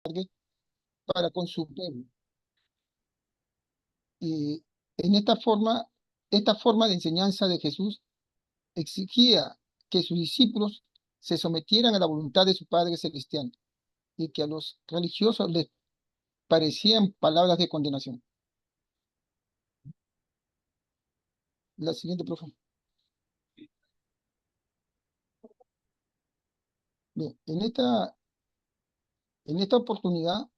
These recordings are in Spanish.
para con su pueblo. Y en esta forma de enseñanza de Jesús exigía que sus discípulos se sometieran a la voluntad de su Padre Celestial y que a los religiosos les parecían palabras de condenación. La siguiente, por favor. Bien, en esta oportunidad,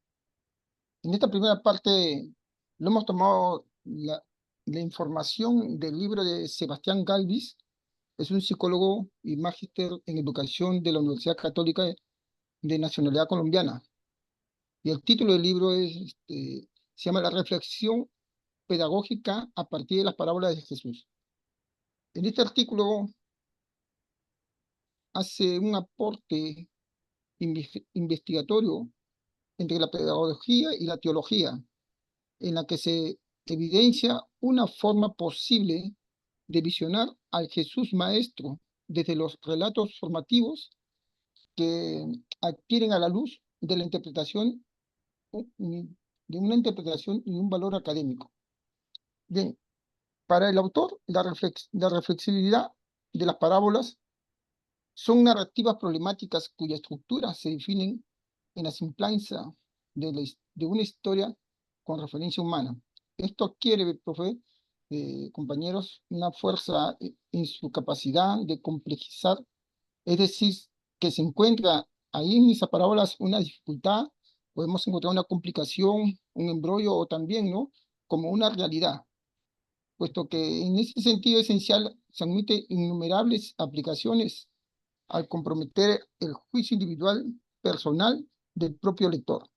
en esta primera parte, lo hemos tomado la información del libro de Sebastián Galvis. Es un psicólogo y magíster en educación de la Universidad Católica de nacionalidad colombiana. Y el título del libro se llama La reflexión pedagógica a partir de las parábolas de Jesús. En este artículo hace un aporte investigatorio entre la pedagogía y la teología, en la que se evidencia una forma posible de visionar al Jesús maestro desde los relatos formativos que adquieren a la luz de la interpretación, de una interpretación y un valor académico. Bien, para el autor, la reflexividad de las parábolas son narrativas problemáticas cuya estructura se definen en la simplanza de una historia con referencia humana. Esto adquiere, profe, compañeros, una fuerza en su capacidad de complejizar, es decir, que se encuentra ahí en esas parábolas una dificultad, podemos encontrar una complicación, un embrollo o también, ¿no?, como una realidad, puesto que en ese sentido esencial se admiten innumerables aplicaciones al comprometer el juicio individual personal del propio lector.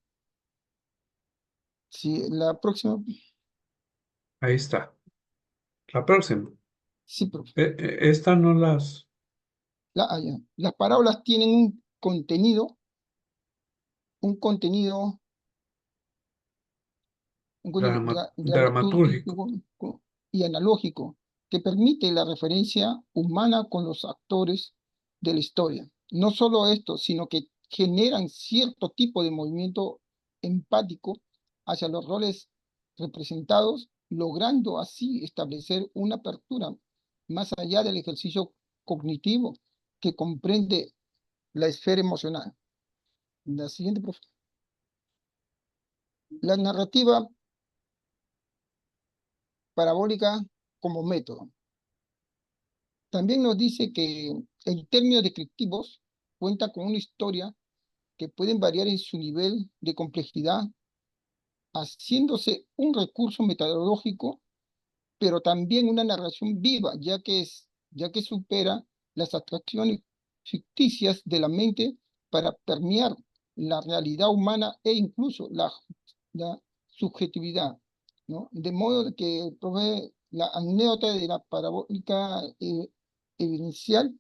Sí, la próxima. Ahí está. La próxima. Sí, profe. Esta no las... Ya. Las parábolas tienen un contenido dramatúrgico. dramatúrgico y analógico que permite la referencia humana con los actores de la historia. No solo esto, sino que generan cierto tipo de movimiento empático hacia los roles representados, logrando así establecer una apertura más allá del ejercicio cognitivo que comprende la esfera emocional. La siguiente, profe. La narrativa parabólica como método. También nos dice que en términos descriptivos cuenta con una historia que pueden variar en su nivel de complejidad, haciéndose un recurso metodológico, pero también una narración viva, ya que supera las atracciones ficticias de la mente para permear la realidad humana e incluso la subjetividad, ¿no? De modo que provee la anécdota de la parabólica evidencial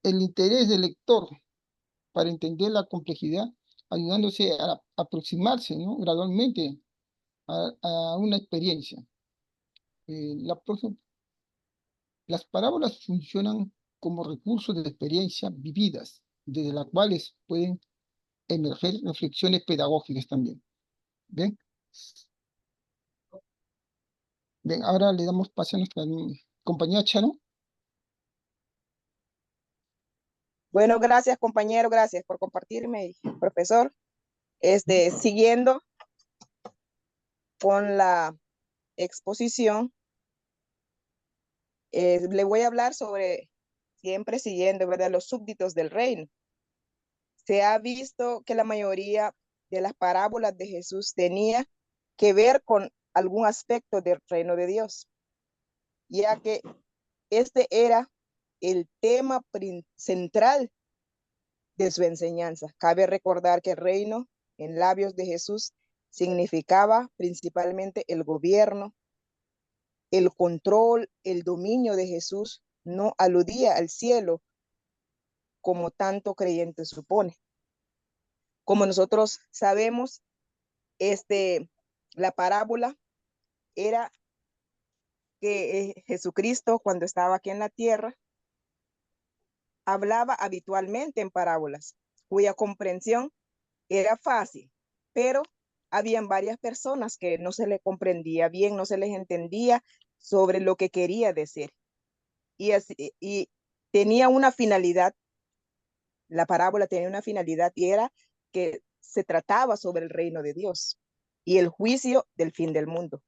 el interés del lector para entender la complejidad, ayudándose a aproximarse, ¿no?, gradualmente a una experiencia. Las parábolas funcionan como recursos de experiencia vividas, desde las cuales pueden emerger reflexiones pedagógicas también. ¿Bien? Bien, ahora le damos paso a nuestra compañera Charo. Bueno, gracias compañero, gracias por compartirme, profesor. Siguiendo con la exposición, le voy a hablar sobre, siempre siguiendo, ¿verdad?, los súbditos del reino. Se ha visto que la mayoría de las parábolas de Jesús tenía que ver con algún aspecto del reino de Dios, ya que este era el tema central de su enseñanza. Cabe recordar que el reino en labios de Jesús significaba principalmente el gobierno, el control, el dominio de Jesús. No aludía al cielo como tanto creyente supone. Como nosotros sabemos, la parábola era que Jesucristo, cuando estaba aquí en la tierra, hablaba habitualmente en parábolas, cuya comprensión era fácil, pero habían varias personas que no se le comprendía bien, no se les entendía sobre lo que quería decir. Y tenía una finalidad, la parábola tenía una finalidad y era que se trataba sobre el reino de Dios y el juicio del fin del mundo.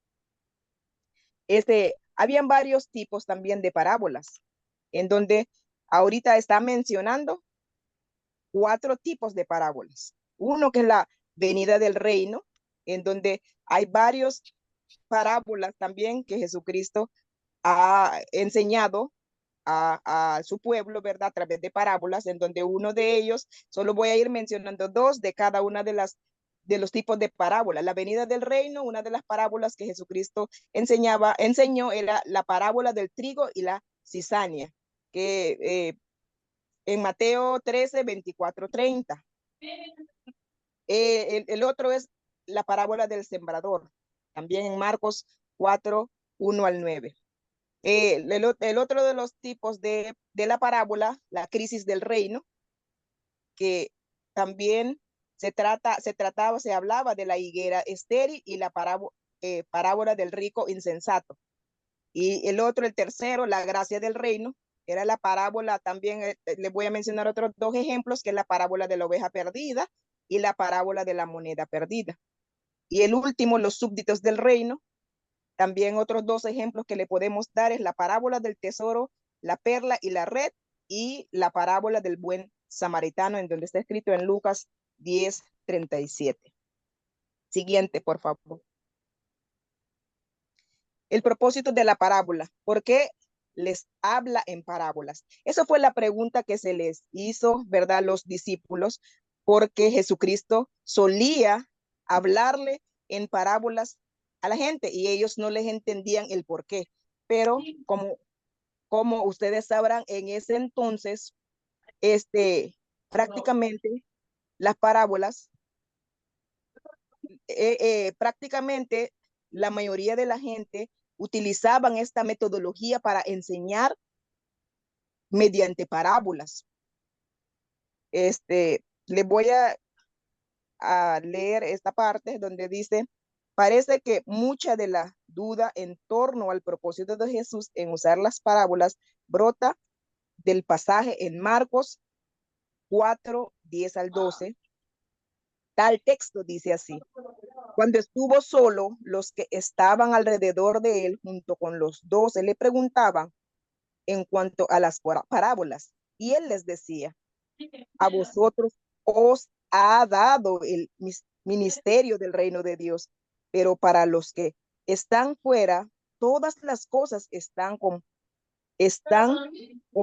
Habían varios tipos también de parábolas, en donde ahorita está mencionando 4 tipos de parábolas. Uno que es la venida del reino, en donde hay varios parábolas también que Jesucristo ha enseñado a su pueblo, ¿verdad? A través de parábolas, en donde uno de ellos, solo voy a ir mencionando 2 de cada una de los tipos de parábolas. La venida del reino, una de las parábolas que Jesucristo enseñó era la parábola del trigo y la cizaña, que en Mateo 13, 24, 30. El otro es la parábola del sembrador, también en Marcos 4, 1 al 9. El otro de los tipos de la parábola, la crisis del reino, que también se hablaba de la higuera estéril y la parábola del rico insensato. Y el tercero, la gracia del reino, era la parábola también, les voy a mencionar otros 2 ejemplos, que es la parábola de la oveja perdida y la parábola de la moneda perdida. Y el último, los súbditos del reino. También otros 2 ejemplos que le podemos dar es la parábola del tesoro, la perla y la red, y la parábola del buen samaritano, en donde está escrito en Lucas 10, 37. Siguiente, por favor. El propósito de la parábola. ¿Por qué les habla en parábolas? Esa fue la pregunta que se les hizo, ¿verdad? Los discípulos, porque Jesucristo solía hablarle en parábolas a la gente y ellos no les entendían el por qué. Pero como ustedes sabrán, en ese entonces, prácticamente las parábolas, prácticamente la mayoría de la gente utilizaban esta metodología para enseñar mediante parábolas. Les voy a leer esta parte donde dice: parece que mucha de la duda en torno al propósito de Jesús en usar las parábolas brota del pasaje en Marcos 4, 10 al 12. Tal texto dice así: cuando estuvo solo, los que estaban alrededor de él junto con los 12 le preguntaban en cuanto a las parábolas, y él les decía: a vosotros os ha dado el ministerio del reino de Dios, pero para los que están fuera, todas las cosas están con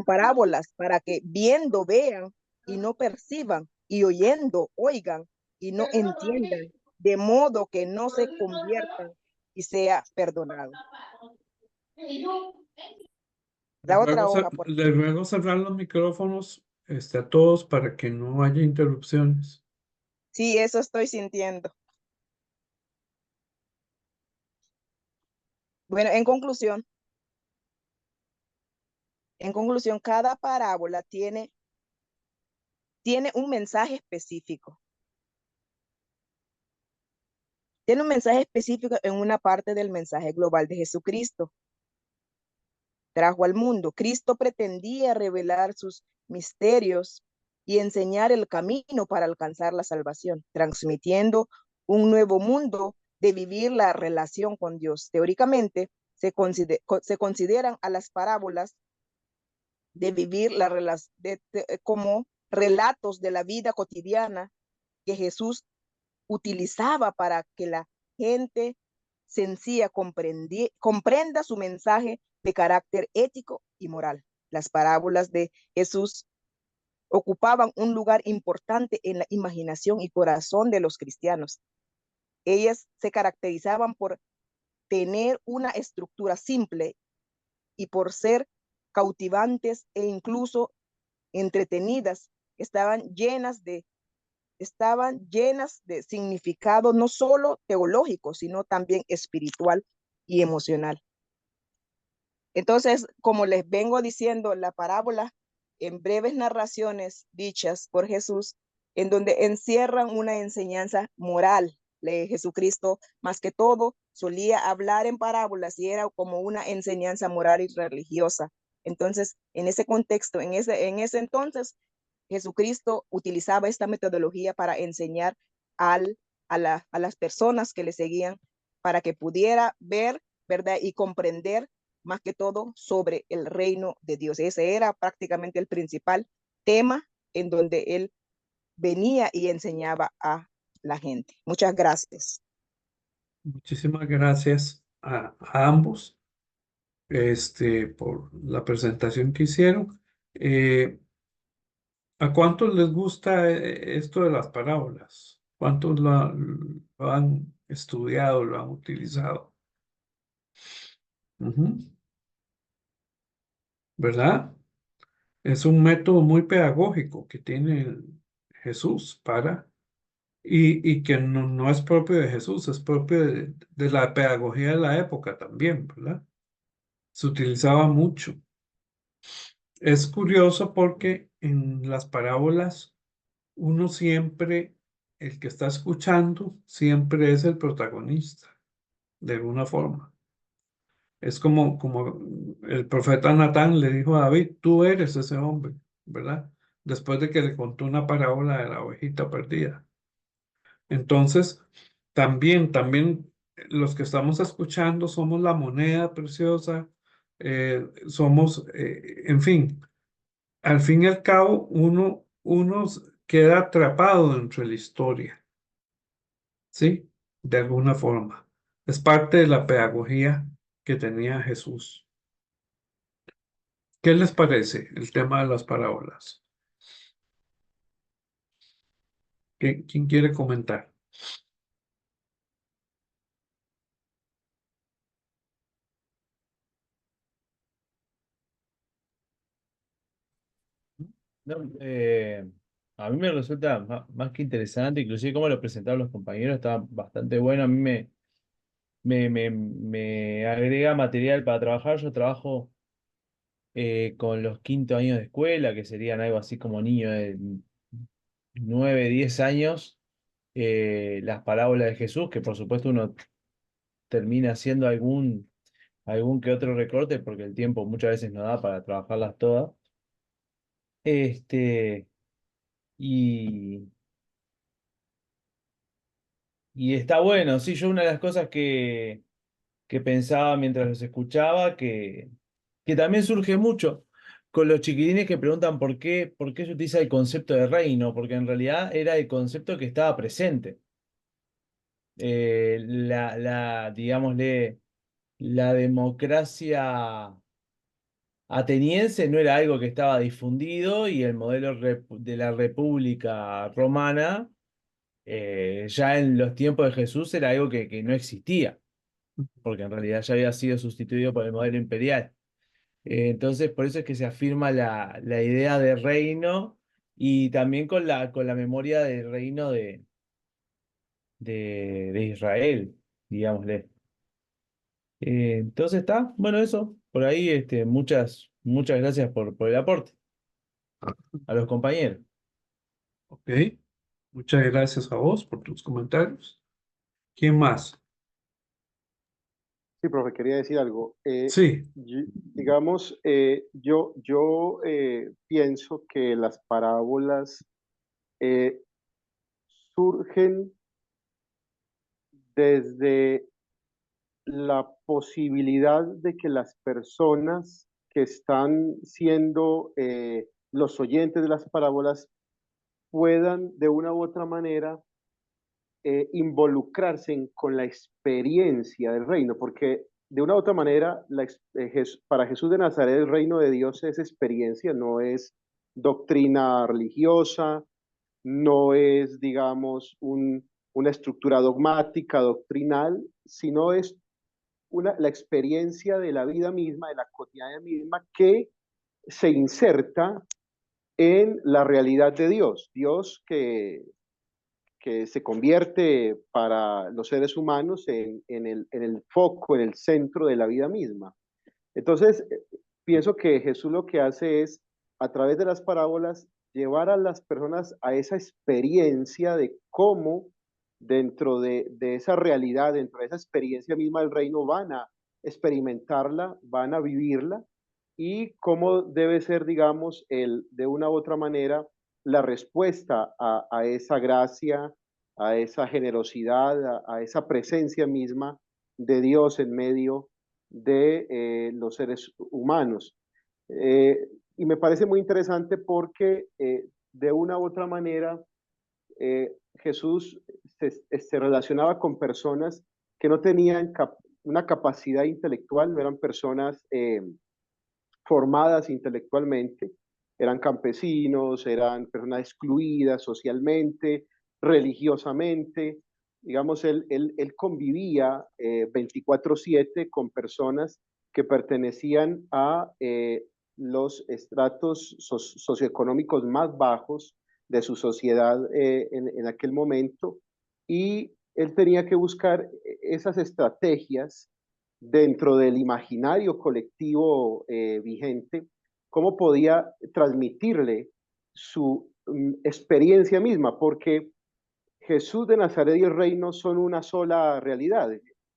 parábolas, para que viendo vean y no perciban, y oyendo oigan y no entiendan, de modo que no se conviertan y sea perdonado. La otra hoja, por Les ruego cerrar los micrófonos a todos para que no haya interrupciones. sí, eso estoy sintiendo. Bueno, en conclusión, cada parábola tiene un mensaje específico. Tiene un mensaje específico en una parte del mensaje global de Jesucristo. Trajo al mundo. Cristo pretendía revelar sus misterios y enseñar el camino para alcanzar la salvación, transmitiendo un nuevo mundo de vivir la relación con Dios. Teóricamente, se consideran a las parábolas de vivir la relación como relatos de la vida cotidiana que Jesús utilizaba para que la gente sencilla comprenda su mensaje de carácter ético y moral. Las parábolas de Jesús ocupaban un lugar importante en la imaginación y corazón de los cristianos. Ellas se caracterizaban por tener una estructura simple y por ser cautivantes e incluso entretenidas. Estaban llenas de significado no solo teológico, sino también espiritual y emocional. Entonces, como les vengo diciendo, la parábola, en breves narraciones dichas por Jesús, en donde encierran una enseñanza moral. Jesucristo, más que todo, solía hablar en parábolas y era como una enseñanza moral y religiosa. Entonces, en ese contexto, en ese entonces, Jesucristo utilizaba esta metodología para enseñar a las personas que le seguían para que pudiera ver, ¿verdad? Y comprender más que todo sobre el reino de Dios. Ese era prácticamente el principal tema en donde él venía y enseñaba a la gente. Muchas gracias. Muchísimas gracias a ambos por la presentación que hicieron. ¿A cuántos les gusta esto de las parábolas? ¿Cuántos lo han estudiado, lo han utilizado? Ujú. ¿Verdad? Es un método muy pedagógico que tiene Jesús y que no es propio de Jesús, es propio de la pedagogía de la época también, ¿verdad? Se utilizaba mucho. Es curioso porque en las parábolas uno siempre, el que está escuchando, siempre es el protagonista, de alguna forma. Es como el profeta Natán le dijo a David, tú eres ese hombre, ¿verdad? Después de que le contó una parábola de la ovejita perdida. Entonces, también los que estamos escuchando somos la moneda preciosa, en fin y al cabo, uno queda atrapado dentro de la historia, ¿sí? De alguna forma. Es parte de la pedagogía que tenía Jesús. ¿Qué les parece el tema de las parábolas? ¿Quién quiere comentar? No, a mí me resulta más que interesante, inclusive cómo lo presentaron los compañeros, está bastante bueno. A mí me agrega material para trabajar. Yo trabajo con los quinto años de escuela, que serían algo así como niños de 9, 10 años. Las parábolas de Jesús, que por supuesto uno termina haciendo algún que otro recorte, porque el tiempo muchas veces no da para trabajarlas todas. Este, y, y está bueno, sí, yo una de las cosas que pensaba mientras los escuchaba, que también surge mucho con los chiquilines que preguntan por qué se utiliza el concepto de reino, porque en realidad era el concepto que estaba presente. Digámosle, la democracia ateniense no era algo que estaba difundido y el modelo de la República Romana, ya en los tiempos de Jesús era algo que no existía, porque en realidad ya había sido sustituido por el modelo imperial. Entonces, por eso es que se afirma la idea de reino y también con la memoria del reino de Israel, digámosle. Entonces está, bueno, eso. Por ahí, muchas gracias por el aporte a los compañeros. Ok, muchas gracias a vos por tus comentarios. ¿Quién más? Sí, profe, quería decir algo. Sí, Digamos, yo pienso que las parábolas eh, surgen desde la posibilidad de que las personas que están siendo los oyentes de las parábolas puedan de una u otra manera involucrarse con la experiencia del reino, porque de una u otra manera, para Jesús de Nazaret el reino de Dios es experiencia, no es doctrina religiosa, no es, digamos, una estructura dogmática, doctrinal, sino es la experiencia de la vida misma, de la cotidiana misma, que se inserta en la realidad de Dios. Dios que se convierte para los seres humanos en el foco, en el centro de la vida misma. Entonces, pienso que Jesús lo que hace es, a través de las parábolas, llevar a las personas a esa experiencia de cómo dentro de esa realidad, dentro de esa experiencia misma del reino, van a experimentarla, van a vivirla, y cómo debe ser, digamos, de una u otra manera, la respuesta a esa gracia, a esa generosidad, a esa presencia misma de Dios en medio de los seres humanos. Eh, y me parece muy interesante porque de una u otra manera Jesús se relacionaba con personas que no tenían una capacidad intelectual, no eran personas formadas intelectualmente, eran campesinos, eran personas excluidas socialmente, religiosamente. Digamos, él convivía 24/7 con personas que pertenecían a los estratos socioeconómicos más bajos de su sociedad en aquel momento, y él tenía que buscar esas estrategias dentro del imaginario colectivo vigente, cómo podía transmitirle su experiencia misma, porque Jesús de Nazaret y el reino son una sola realidad.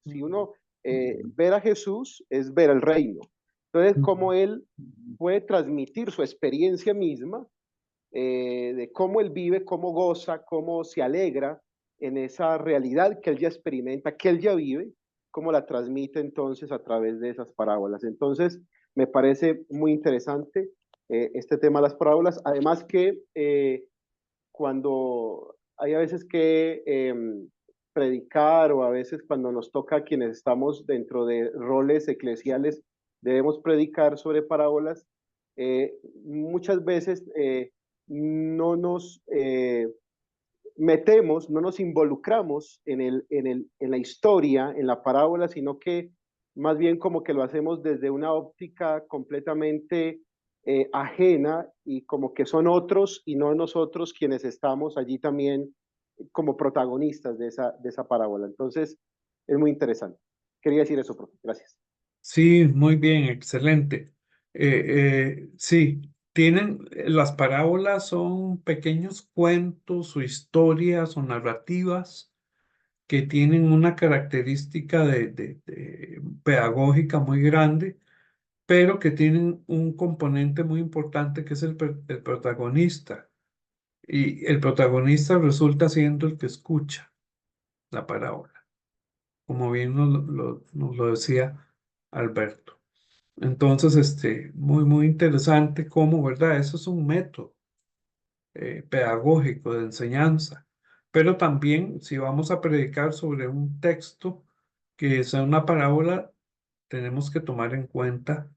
Si uno ver a Jesús es ver el reino. Entonces, cómo él puede transmitir su experiencia misma, de cómo él vive, cómo goza, cómo se alegra en esa realidad que él ya experimenta, que él ya vive, cómo la transmite entonces a través de esas parábolas. Entonces, me parece muy interesante este tema de las parábolas, además que cuando hay a veces que predicar, o a veces cuando nos toca a quienes estamos dentro de roles eclesiales, debemos predicar sobre parábolas, muchas veces no nos metemos, no nos involucramos en la historia, en la parábola, sino que más bien como que lo hacemos desde una óptica completamente ajena, y como que son otros y no nosotros quienes estamos allí también como protagonistas de esa parábola. Entonces, es muy interesante. Quería decir eso, profe. Gracias. Sí, muy bien, excelente. Sí, las parábolas son pequeños cuentos o historias o narrativas que tienen una característica pedagógica muy grande, pero que tienen un componente muy importante que es el protagonista. Y el protagonista resulta siendo el que escucha la parábola, como bien nos lo decía Alberto. Entonces, muy interesante cómo, ¿verdad? Eso es un método pedagógico de enseñanza. Pero también, si vamos a predicar sobre un texto que sea una parábola, tenemos que tomar en cuenta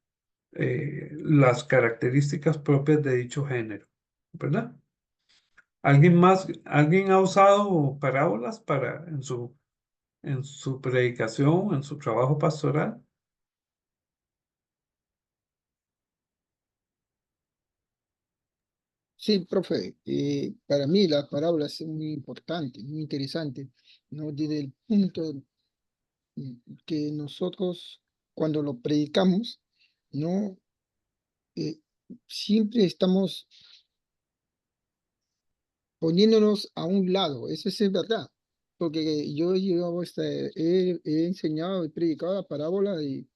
las características propias de dicho género, ¿verdad? ¿Alguien ha usado parábolas en su predicación, en su trabajo pastoral? Sí, profe, para mí las parábolas son muy importantes, muy interesantes, ¿no? Desde el punto que nosotros, cuando lo predicamos, ¿no? Eh, siempre estamos poniéndonos a un lado, eso sí es verdad, porque yo he llevado he enseñado, he predicado la parábola, y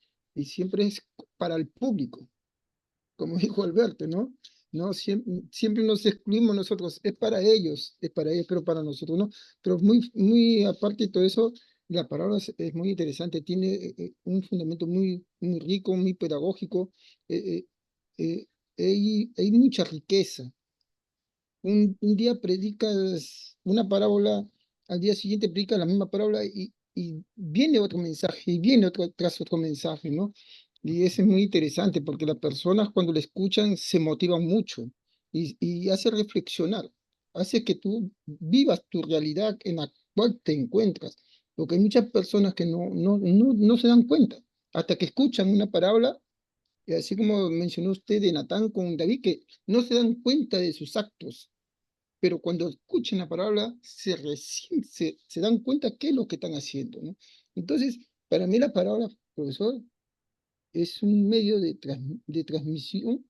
siempre es para el público, como dijo Alberto, ¿no? No, siempre nos excluimos nosotros, es para ellos, pero para nosotros no. Pero muy aparte de todo eso, la parábola es muy interesante, tiene un fundamento muy rico, muy pedagógico, eh, eh, hay mucha riqueza. Un día predicas una parábola, al día siguiente predicas la misma parábola, y viene otro mensaje, y viene otro tras otro mensaje, ¿no? Y eso es muy interesante porque las personas cuando le escuchan se motivan mucho, y hace reflexionar, hace que tú vivas tu realidad en la cual te encuentras, porque hay muchas personas que no se dan cuenta hasta que escuchan una parábola, y así como mencionó usted de Natán con David, que no se dan cuenta de sus actos, pero cuando escuchan la palabra se dan cuenta qué es lo que están haciendo, ¿no? Entonces, para mí la palabra, profesor, es un medio de transmisión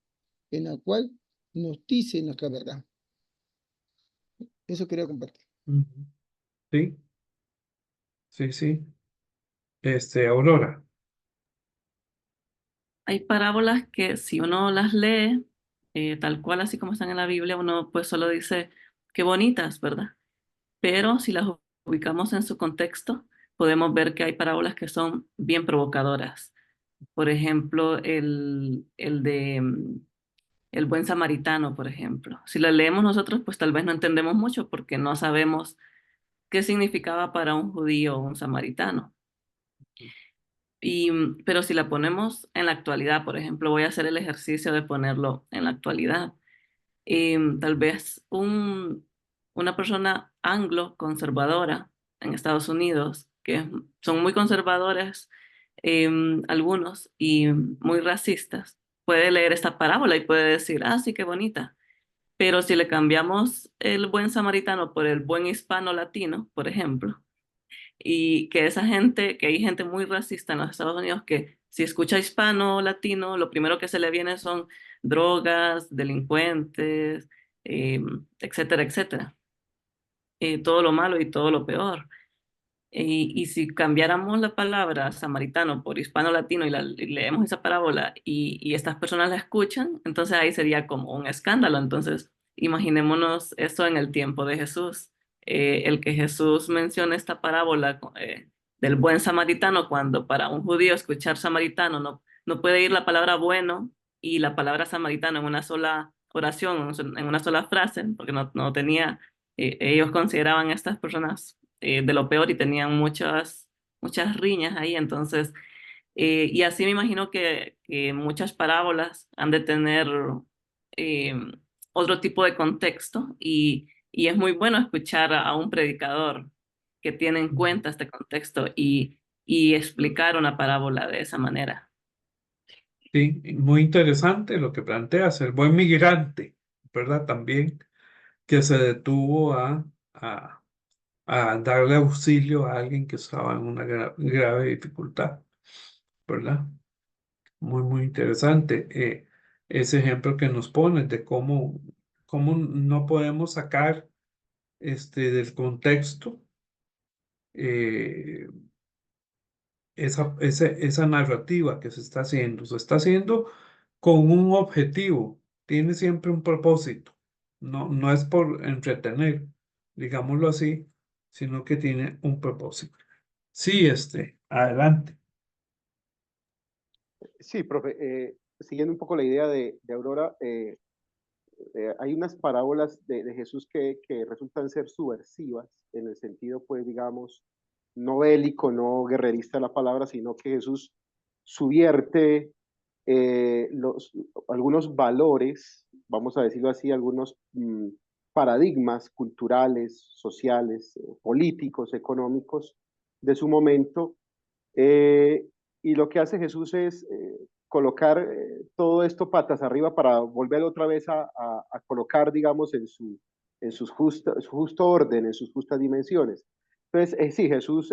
en la cual nos dice nuestra verdad. Eso quería compartir. Ujú. Sí, sí. Aurora. Hay parábolas que si uno las lee tal cual así como están en la Biblia, uno pues solo dice qué bonitas, ¿verdad? Pero si las ubicamos en su contexto, podemos ver que hay parábolas que son bien provocadoras. Por ejemplo, el de el buen samaritano, por ejemplo. Si la leemos nosotros, pues tal vez no entendemos mucho porque no sabemos qué significaba para un judío un samaritano. Pero si la ponemos en la actualidad, por ejemplo, voy a hacer el ejercicio de ponerlo en la actualidad. Tal vez una persona anglo conservadora en Estados Unidos, son muy conservadores algunos y muy racistas, puede leer esta parábola y puede decir, ah, sí, qué bonita. Pero si le cambiamos el buen samaritano por el buen hispano latino, por ejemplo, y que esa gente, que hay gente muy racista en los Estados Unidos que si escucha hispano latino, lo primero que se le viene son drogas, delincuentes, etcétera, etcétera. Todo lo malo y todo lo peor. Y si cambiáramos la palabra samaritano por hispano latino y leemos esa parábola y estas personas la escuchan, entonces ahí sería como un escándalo. Entonces, imaginémonos eso en el tiempo de Jesús. El que Jesús menciona esta parábola del buen samaritano, cuando para un judío escuchar samaritano no puede ir la palabra bueno y la palabra samaritano en una sola oración, en una sola frase, porque no tenía, ellos consideraban a estas personas de lo peor y tenían muchas riñas ahí. Entonces, y así me imagino que muchas parábolas han de tener eh, otro tipo de contexto y es muy bueno escuchar a un predicador que tiene en cuenta este contexto y explicar una parábola de esa manera. Sí, muy interesante lo que planteas, el buen migrante, ¿verdad? También que se detuvo a darle auxilio a alguien que estaba en una grave dificultad, ¿verdad? Muy interesante ese ejemplo que nos pones de cómo no podemos sacar del contexto eh, esa narrativa que se está haciendo. Se está haciendo con un objetivo, tiene siempre un propósito. No es por entretener, digámoslo así, sino que tiene un propósito. Sí, adelante. Sí, profe, siguiendo un poco la idea de Aurora, hay unas parábolas de Jesús que resultan ser subversivas en el sentido, pues, digamos, no bélico, no guerrerista de la palabra, sino que Jesús subvierte algunos valores, vamos a decirlo así, algunos paradigmas culturales, sociales, políticos, económicos de su momento. eh, y lo que hace Jesús es colocar todo esto patas arriba para volver otra vez a colocar, digamos, su justo orden, en sus justas dimensiones. Entonces, sí, Jesús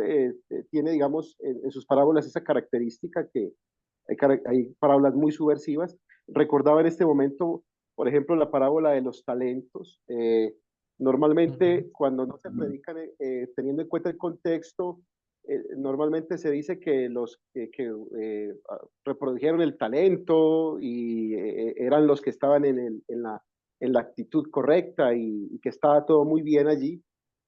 tiene, digamos, en sus parábolas esa característica que hay parábolas muy subversivas. Recordaba en este momento, por ejemplo, la parábola de los talentos. Normalmente, cuando no se predican teniendo en cuenta el contexto, normalmente se dice que los reprodujeron el talento y eran los que estaban en la actitud correcta y que estaba todo muy bien allí.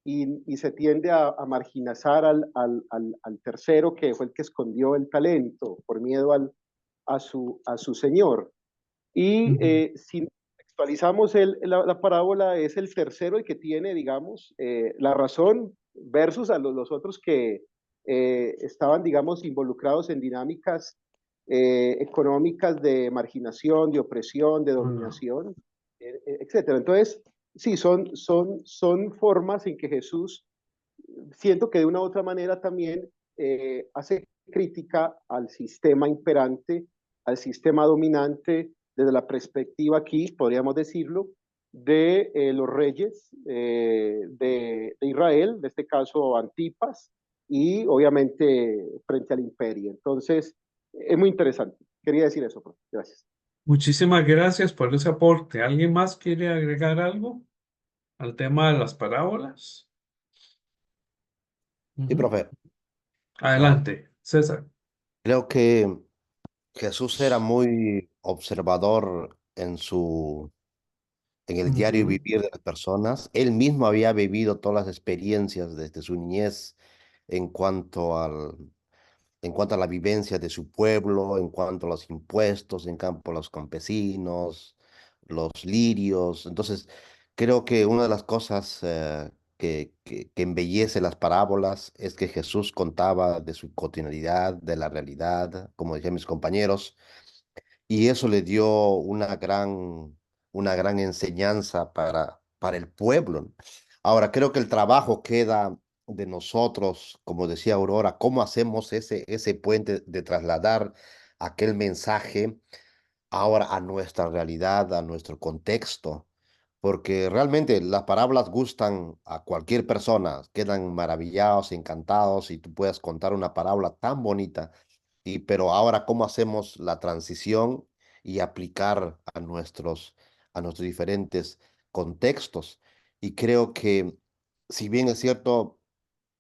Y se tiende a marginalizar al tercero, que fue el que escondió el talento por miedo a su señor. Y si actualizamos la parábola, es el tercero el que tiene, digamos, la razón versus a los otros que estaban, digamos, involucrados en dinámicas económicas de marginación, de opresión, de dominación, etcétera. Entonces, sí, son formas en que Jesús, siento que de una u otra manera también hace crítica al sistema imperante, al sistema dominante, desde la perspectiva aquí, podríamos decirlo, de los reyes de Israel, de este caso Antipas, y obviamente frente al imperio. Entonces, es muy interesante. Quería decir eso, profe. Gracias. Muchísimas gracias por ese aporte. ¿Alguien más quiere agregar algo al tema de las parábolas? Sí, Ujú. profe. Adelante, César. Creo que Jesús era muy observador en el diario Ujú. vivir de las personas. Él mismo había vivido todas las experiencias desde su niñez en cuanto en cuanto a la vivencia de su pueblo, en cuanto a los impuestos, en cuanto a los campesinos, los lirios. Entonces, creo que una de las cosas que embellece las parábolas es que Jesús contaba de su cotidianidad, de la realidad, como decían mis compañeros, y eso le dio una gran enseñanza para el pueblo, ¿no? Ahora, creo que el trabajo queda de nosotros, como decía Aurora, cómo hacemos ese puente de trasladar aquel mensaje ahora a nuestra realidad, a nuestro contexto, porque realmente las parábolas gustan a cualquier persona, quedan maravillados, encantados, y tú puedes contar una parábola tan bonita, pero ahora cómo hacemos la transición y aplicar a nuestros diferentes contextos. Y creo que, si bien es cierto,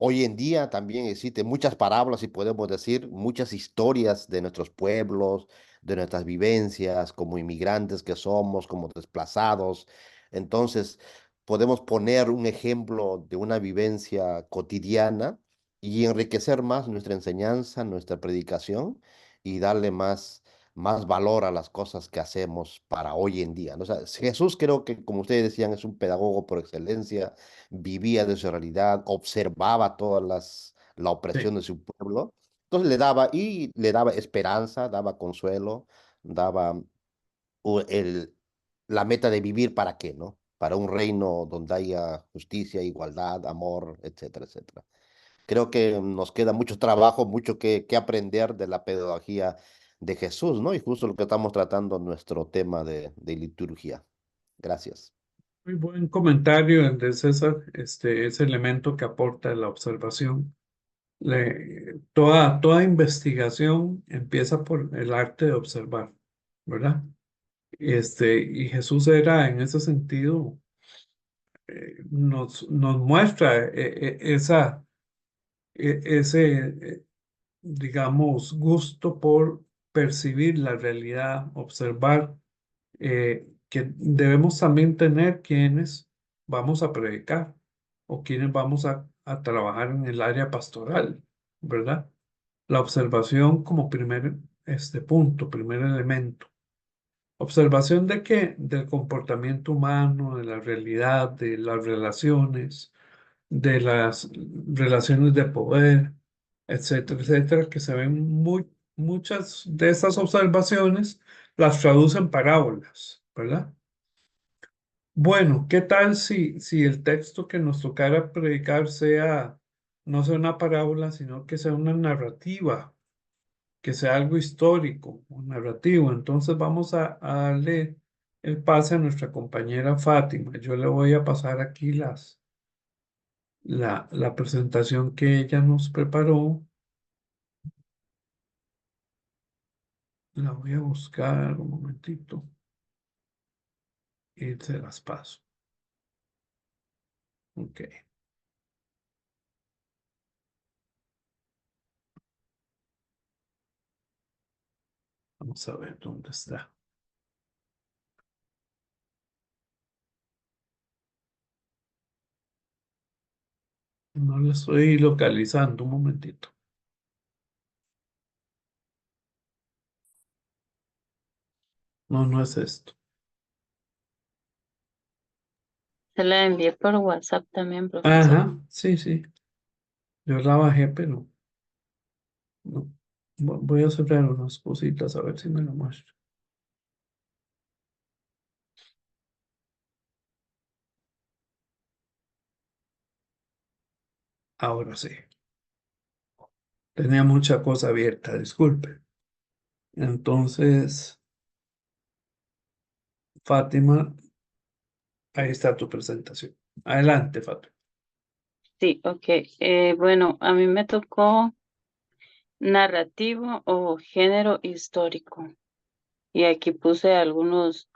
hoy en día también existen muchas parábolas y podemos decir muchas historias de nuestros pueblos, de nuestras vivencias como inmigrantes que somos, como desplazados. Entonces, podemos poner un ejemplo de una vivencia cotidiana y enriquecer más nuestra enseñanza, nuestra predicación, y darle más valor a las cosas que hacemos para hoy en día, ¿no? O sea, Jesús, creo que, como ustedes decían, es un pedagogo por excelencia, vivía de su realidad, observaba la Sí. opresión de su pueblo. Entonces le daba esperanza, daba consuelo, daba la meta de vivir para qué, ¿no? Para un reino donde haya justicia, igualdad, amor, etcétera, etcétera. Creo que nos queda mucho trabajo, mucho que aprender de la pedagogía de Jesús, ¿no? Y justo lo que estamos tratando en nuestro tema de liturgia. Gracias. Muy buen comentario el de César, ese elemento que aporta la observación. Toda investigación empieza por el arte de observar, ¿verdad? Y Jesús era en ese sentido, nos muestra ese, digamos, gusto por percibir la realidad, observar, que debemos también tener quienes vamos a predicar o quienes vamos a trabajar en el área pastoral, ¿verdad? La observación como primer punto, primer elemento. ¿Observación de qué? Del comportamiento humano, de la realidad, de las relaciones de poder, etcétera, etcétera, que se ven muchas de estas observaciones las traducen parábolas, ¿verdad? Bueno, ¿qué tal si el texto que nos tocara predicar no sea una parábola, sino que sea una narrativa, que sea algo histórico o narrativo? Entonces vamos a darle el pase a nuestra compañera Fátima. Yo le voy a pasar aquí la presentación que ella nos preparó. La voy a buscar un momentito y se las paso. Ok, vamos a ver dónde está. No la estoy localizando, un momentito. No, no es esto. Se la envié por WhatsApp también, profesor. Ajá, sí, sí. Yo la bajé, pero no. Voy a cerrar unas cositas a ver si me lo muestra. Ahora sí. Tenía mucha cosa abierta, disculpe. Entonces, Fátima, ahí está tu presentación. Adelante, Fátima. Sí, ok. Bueno, a mí me tocó narrativo o género histórico. Y aquí puse algunos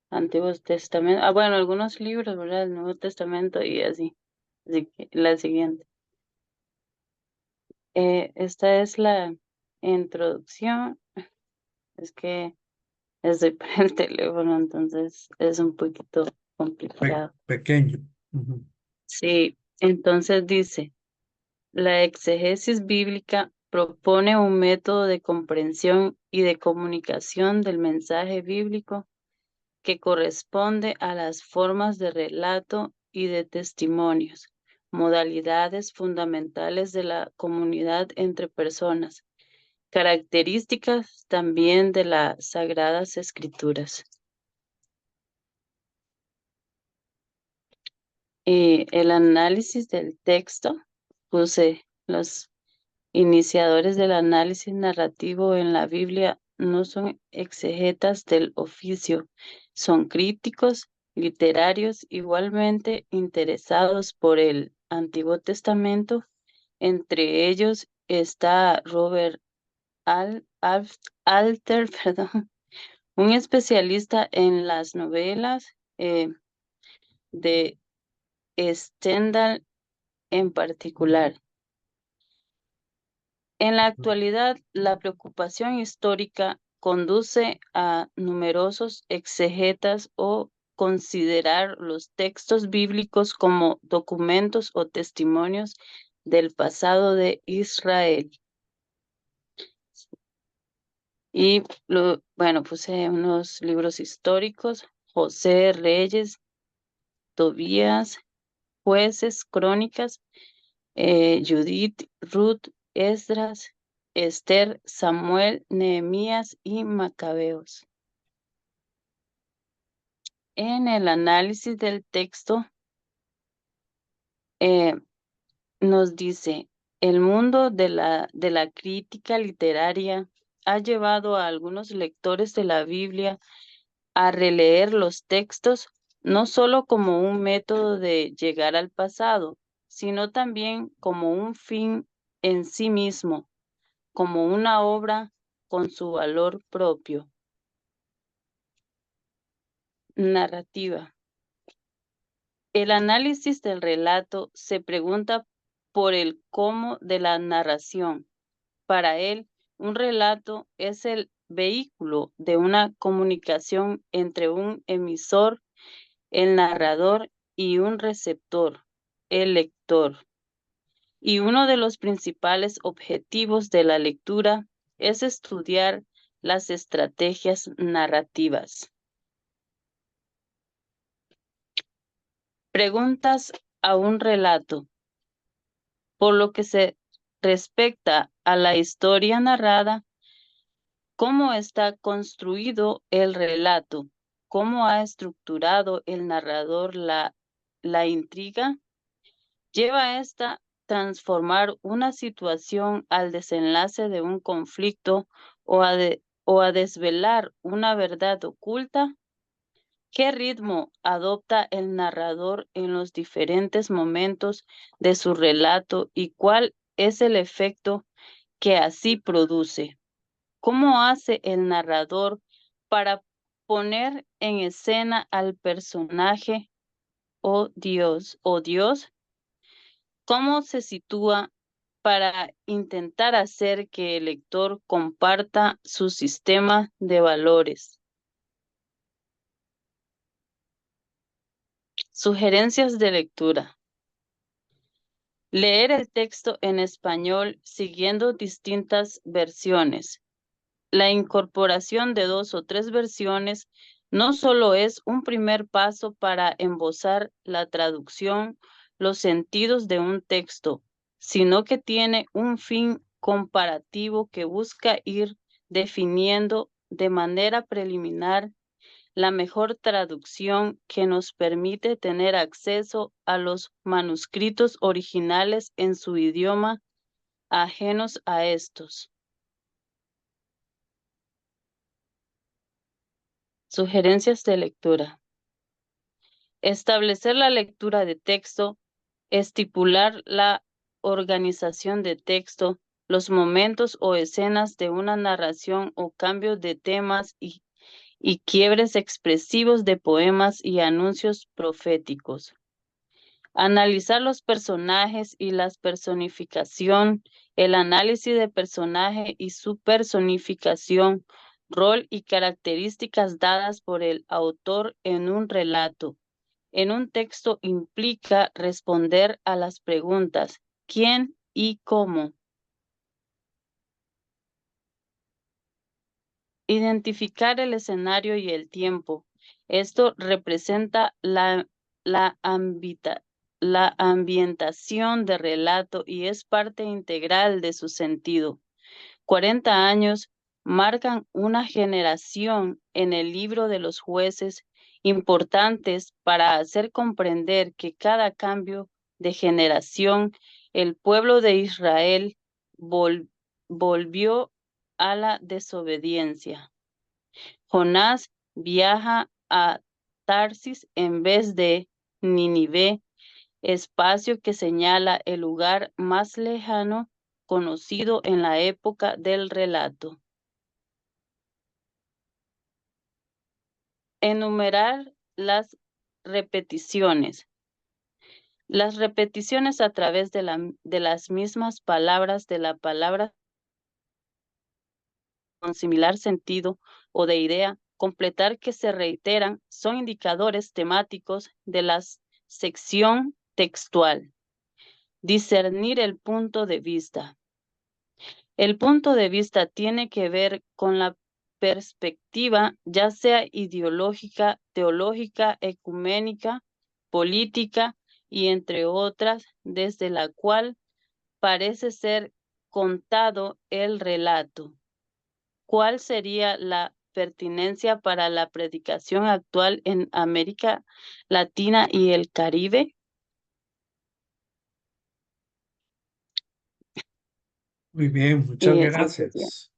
Antiguos Testamentos, bueno, algunos libros, ¿verdad? El Nuevo Testamento y así. Así que la siguiente. Esta es la introducción. Es que estoy para el teléfono, entonces es un poquito complicado. Pequeño. Ujú. Sí, entonces dice, la exegesis bíblica propone un método de comprensión y de comunicación del mensaje bíblico que corresponde a las formas de relato y de testimonios, modalidades fundamentales de la comunidad entre personas, características también de las Sagradas Escrituras. El análisis del texto, puse los iniciadores del análisis narrativo en la Biblia no son exegetas del oficio, son críticos literarios igualmente interesados por el Antiguo Testamento. Entre ellos está Robert Alter, perdón, un especialista en las novelas de Stendhal en particular. En la actualidad, la preocupación histórica conduce a numerosos exegetas o considerar los textos bíblicos como documentos o testimonios del pasado de Israel. Y bueno, puse unos libros históricos: José, Reyes, Tobías, Jueces, Crónicas, Judith, Ruth, Esdras, Esther, Samuel, Nehemías y Macabeos. En el análisis del texto nos dice, el mundo de la crítica literaria ha llevado a algunos lectores de la Biblia a releer los textos no solo como un método de llegar al pasado, sino también como un fin en sí mismo, como una obra con su valor propio. Narrativa. El análisis del relato se pregunta por el cómo de la narración. Para él, un relato es el vehículo de una comunicación entre un emisor, el narrador, y un receptor, el lector. Y uno de los principales objetivos de la lectura es estudiar las estrategias narrativas. Preguntas a un relato. Por lo que se respecta a la historia narrada, ¿cómo está construido el relato? ¿Cómo ha estructurado el narrador la intriga? ¿Lleva esta transformar una situación al desenlace de un conflicto o a desvelar una verdad oculta? ¿Qué ritmo adopta el narrador en los diferentes momentos de su relato y cuál es el efecto que así produce? ¿Cómo hace el narrador para poner en escena al personaje o Dios? ¿Cómo se sitúa para intentar hacer que el lector comparta su sistema de valores? Sugerencias de lectura. Leer el texto en español siguiendo distintas versiones. La incorporación de 2 o 3 versiones no solo es un primer paso para embozar la traducción, los sentidos de un texto, sino que tiene un fin comparativo que busca ir definiendo de manera preliminar la mejor traducción que nos permite tener acceso a los manuscritos originales en su idioma ajenos a estos. Sugerencias de lectura. Establecer la lectura de texto, estipular la organización de texto, los momentos o escenas de una narración o cambios de temas y y quiebres expresivos de poemas y anuncios proféticos. Analizar los personajes y la personificación, el análisis de personaje y su personificación, rol y características dadas por el autor en un relato. En un texto implica responder a las preguntas ¿quién y cómo? Identificar el escenario y el tiempo. Esto representa la ambientación del relato y es parte integral de su sentido. 40 años marcan una generación en el libro de los jueces importantes para hacer comprender que cada cambio de generación, el pueblo de Israel volvió a la desobediencia. Jonás viaja a Tarsis en vez de Nínive, espacio que señala el lugar más lejano conocido en la época del relato. Enumerar las repeticiones. Las repeticiones a través de las mismas palabras de la palabra con similar sentido o de idea, completar que se reiteran, son indicadores temáticos de la sección textual. Discernir el punto de vista. El punto de vista tiene que ver con la perspectiva, ya sea ideológica, teológica, ecuménica, política y entre otras, desde la cual parece ser contado el relato. ¿Cuál sería la pertinencia para la predicación actual en América Latina y el Caribe? Muy bien, muchas Y eso sería. gracias.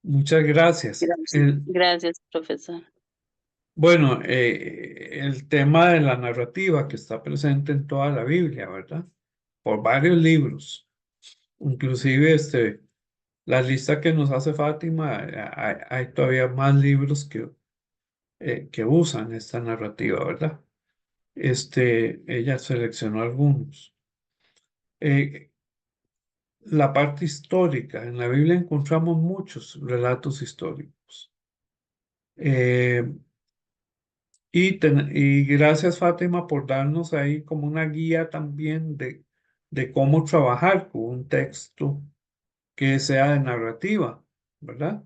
Muchas gracias. Gracias, profesor. Bueno, el tema de la narrativa que está presente en toda la Biblia, ¿verdad? Por varios libros. Inclusive la lista que nos hace Fátima, hay todavía más libros que usan esta narrativa, ¿verdad? Ella seleccionó algunos. La parte histórica. En la Biblia encontramos muchos relatos históricos. Y gracias, Fátima, por darnos ahí como una guía también de cómo trabajar con un texto que sea de narrativa, ¿verdad?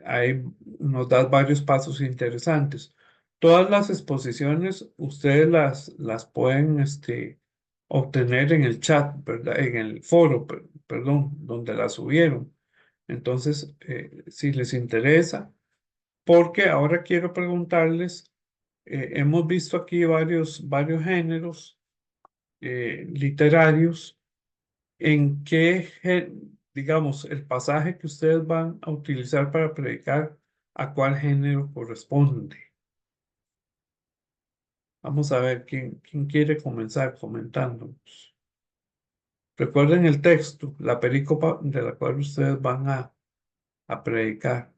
Ahí nos das varios pasos interesantes. Todas las exposiciones ustedes las pueden obtener en el chat, ¿verdad? En el foro, perdón, donde las subieron. Entonces, si les interesa, porque ahora quiero preguntarles, hemos visto aquí varios géneros literarios. ¿En qué, digamos, el pasaje que ustedes van a utilizar para predicar, a cuál género corresponde? Vamos a ver quién quiere comenzar comentándonos. Recuerden el texto, la perícopa de la cual ustedes van a predicar.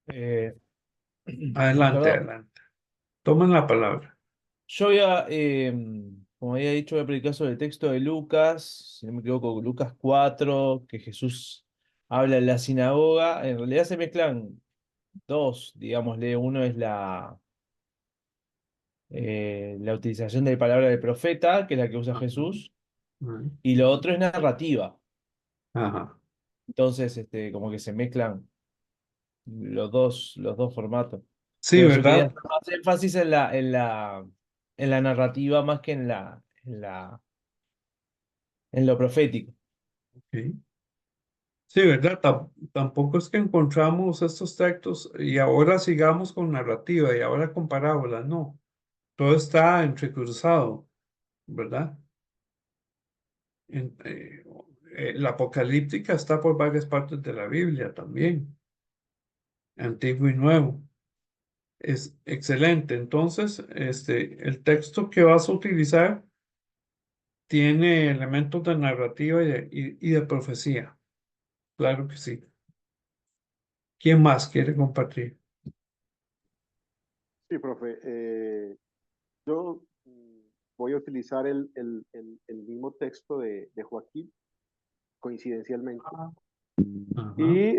Adelante, perdón. adelante. Tomen la palabra. Yo voy a, como había dicho, voy a predicar sobre el texto de Lucas, si no me equivoco, Lucas 4, que Jesús habla en la sinagoga. En realidad se mezclan dos, digámosle. Uno es la utilización de palabra del profeta, que es la que usa Jesús, y lo otro es narrativa. Ajá. Entonces, como que se mezclan los dos formatos. Sí, Pero yo quería ¿verdad? hacer más énfasis en la narrativa más que en lo profético. Ok. Sí, ¿verdad? Tampoco es que encontramos estos textos y ahora sigamos con narrativa y ahora con parábolas, no. Todo está entrecruzado, ¿verdad? En- eh, la apocalíptica está por varias partes de la Biblia también, antiguo y nuevo. Es excelente. Entonces, el texto que vas a utilizar tiene elementos de narrativa y de profecía. Claro que sí. ¿Quién más quiere compartir? Sí, profe. Yo voy a utilizar el mismo texto de Joaquín, coincidencialmente. Ajá. Y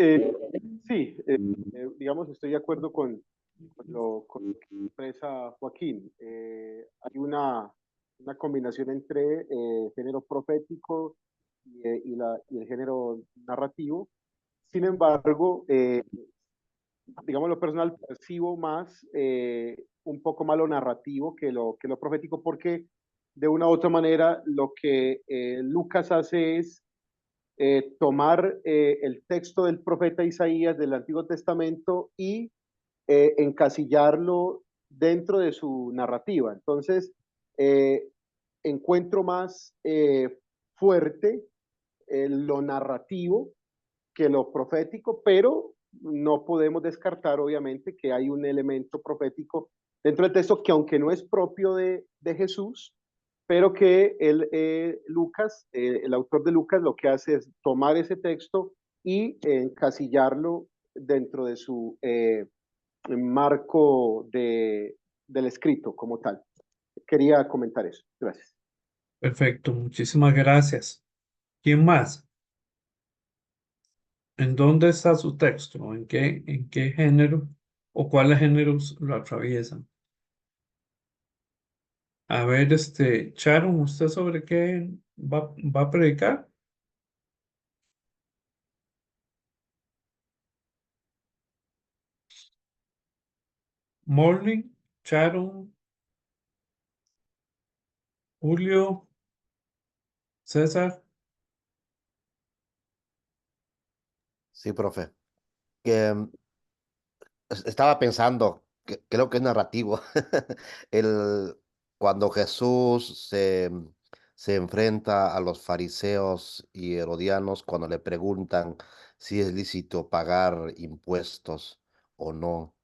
sí, digamos, estoy de acuerdo con lo que expresa Joaquín. Hay una combinación entre género profético y el género narrativo. Sin embargo, digamos, lo personal percibo más un poco más lo narrativo que lo profético, porque de una u otra manera lo que Lucas hace es tomar el texto del profeta Isaías del Antiguo Testamento y encasillarlo dentro de su narrativa. Entonces, eh, encuentro más fuerte lo narrativo que lo profético, pero no podemos descartar, obviamente, que hay un elemento profético dentro del texto que, aunque no es propio de Jesús, pero que Lucas, el autor de Lucas, lo que hace es tomar ese texto y encasillarlo dentro de su marco del escrito como tal. Quería comentar eso. Gracias. Perfecto, muchísimas gracias. ¿Quién más? ¿En dónde está su texto? En qué género o cuáles géneros lo atraviesan? A ver, Sharon, ¿usted sobre qué va a predicar? Morning, Sharon, Julio, César. Sí, profe. Que estaba pensando, que creo que es narrativo, el, cuando Jesús se enfrenta a los fariseos y herodianos, cuando le preguntan si es lícito pagar impuestos o no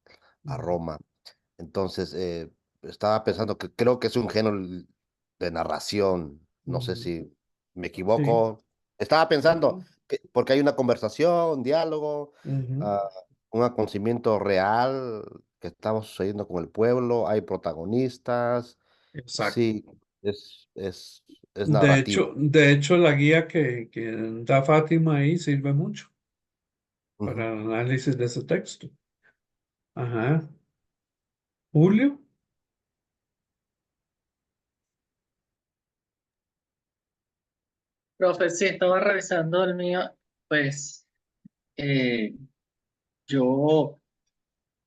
a Roma. Entonces, estaba pensando que creo que es un género de narración. No sé Ujú. si me Sí. equivoco. Estaba pensando, porque hay una conversación, un diálogo, Ujú. ah, un acontecimiento real que estamos sucediendo con el pueblo, hay protagonistas. Exacto. Sí, es narrativo. De hecho, la guía que da Fátima ahí sirve mucho Ujú. para el análisis de ese texto. Ajá. Julio. Profe, sí, estaba revisando el mío, pues eh, yo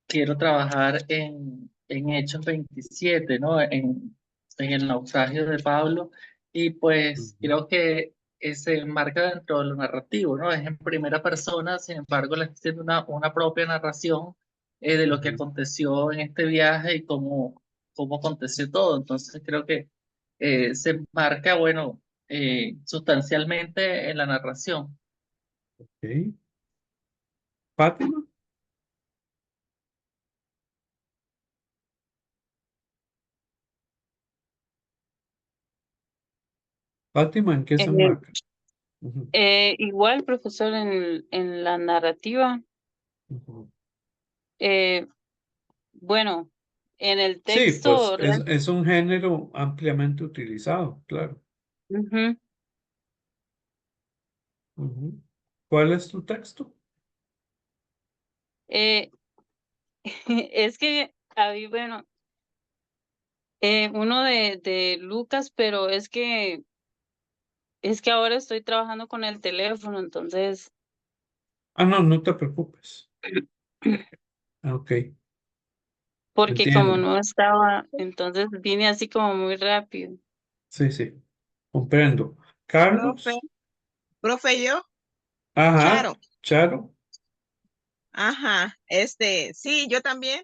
quiero trabajar en Hechos 27, ¿no? En el naufragio de Pablo, y pues Ujú. creo que se enmarca dentro de lo narrativo, ¿no? Es en primera persona, sin embargo, le estoy haciendo una propia narración de lo que Ujú. aconteció en este viaje y cómo aconteció todo. Entonces creo que se enmarca, bueno, sustancialmente en la narración. Ok. Fátima. Fátima, ¿en qué se Eh, enmarca? Ujú. igual, profesor, en la narrativa, Ujú. eh, bueno, en el Sí, pues texto es un género ampliamente utilizado, claro. ujú. Ujú. ¿Cuál es tu texto? Eh, es que había, bueno, uno de Lucas, pero es que ahora estoy trabajando con el teléfono, entonces, Ah, no, no te preocupes. Ah, ok, porque como entiendo. no estaba, entonces vine así como muy rápido. Sí, sí, comprendo. Profe, Carlos. profe, yo, Ajá, Charo. Charo. Ajá, sí, yo también,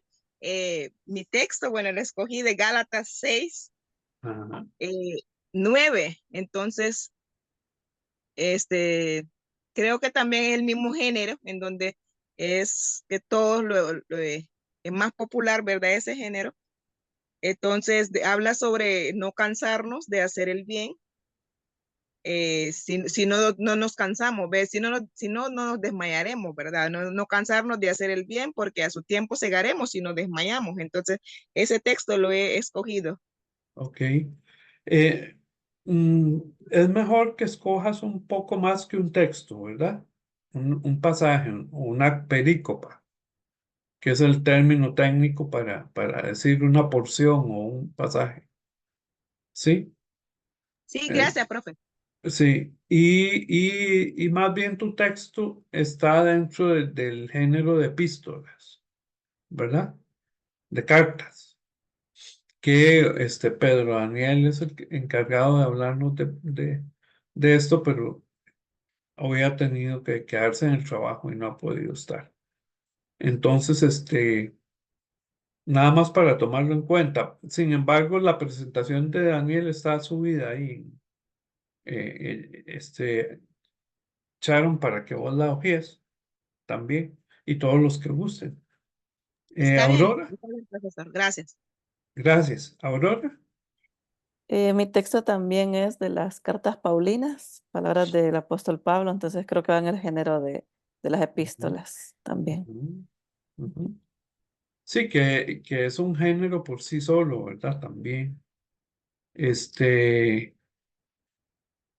mi texto, bueno, lo escogí de Gálatas 6, Ajá. 9. Entonces, este, creo que también es el mismo género, en donde es que todos es más popular, ¿verdad? Ese género. Entonces, habla sobre no cansarnos de hacer el bien, si no nos cansamos, ¿ves? Si no nos desmayaremos, ¿verdad? No cansarnos de hacer el bien porque a su tiempo segaremos si nos desmayamos. Entonces, ese texto lo he escogido. Ok. Eh, es mejor que escojas un poco más que un texto, ¿verdad? Un pasaje, una perícopa, que es el término técnico para decir una porción o un pasaje. ¿Sí? Sí, Eh, gracias, profe. sí. Y más bien tu texto está dentro del género de epístolas, ¿verdad? De cartas. Que Pedro Daniel es el encargado de hablarnos de esto, pero hoy ha tenido que quedarse en el trabajo y no ha podido estar. Entonces, nada más para tomarlo en cuenta. Sin embargo, la presentación de Daniel está subida ahí, Sharon, para que vos la hojees también y todos los que gusten. Está bien. Aurora, Está bien, profesor. Gracias. gracias. Aurora. Mi texto también es de las cartas paulinas, palabras del apóstol Pablo, entonces creo que va en el género de las epístolas también. Ujú, ujú. Sí, que es un género por sí solo, ¿verdad? También.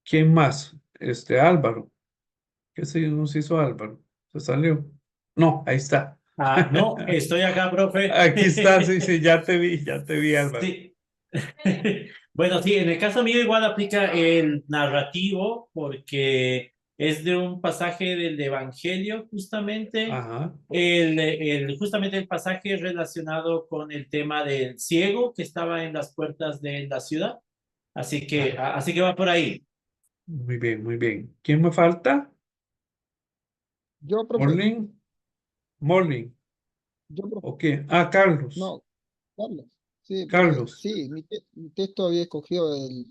¿Quién más? Álvaro. ¿Qué se nos hizo Álvaro? ¿Se salió? No, ahí está. No, estoy acá, profe. Aquí está, sí, sí, ya te vi, Álvaro. Sí. Bueno, sí, en el caso mío igual aplica el narrativo porque es de un pasaje del Evangelio justamente. Ajá. Justamente el pasaje relacionado con el tema del ciego que estaba en las puertas de la ciudad. Así que va por ahí. Muy bien, muy bien. ¿Quién me falta? Yo, profe. Morling. Yo, profe. ¿O quién? Carlos. No, Carlos. Sí, profe. Carlos. Sí, mi texto había escogido el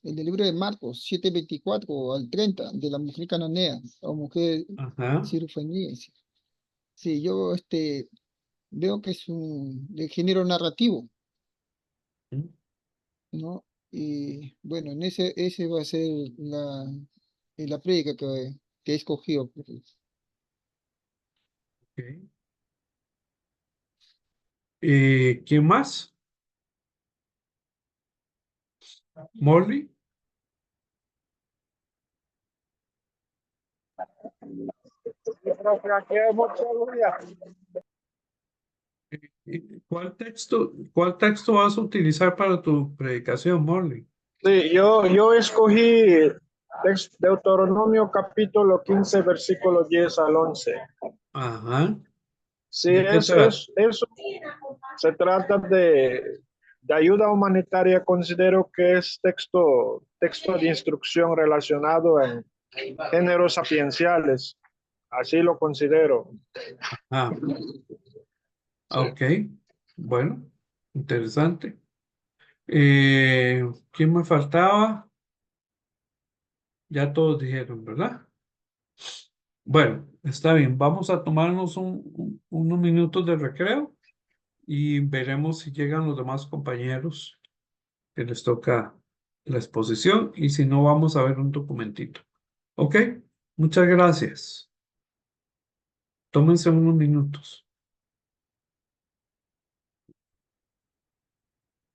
del libro de Marcos, 7:24 al 30, de la mujer cananea, o mujer Ajá. sirofenidense. Sí, yo veo que es de género narrativo, ¿no? Y bueno, ese va a ser la prédica que he escogido, profe. Ok. ¿Quién más? ¿Morley? ¿Cuál texto vas a utilizar para tu predicación, Morley? Sí, yo escogí Deuteronomio capítulo 15, versículo 10 al 11. Ajá. Sí, ¿De qué trata? eso se trata de ayuda humanitaria. Considero que es texto de instrucción relacionado en géneros sapienciales. Así lo considero. Ah, Sí. ok. Bueno, interesante. ¿Quién me faltaba? Ya todos dijeron, ¿verdad? Bueno, está bien. Vamos a tomarnos unos minutos de recreo y veremos si llegan los demás compañeros que les toca la exposición y si no, vamos a ver un documentito. ¿Ok? Muchas gracias. Tómense unos minutos.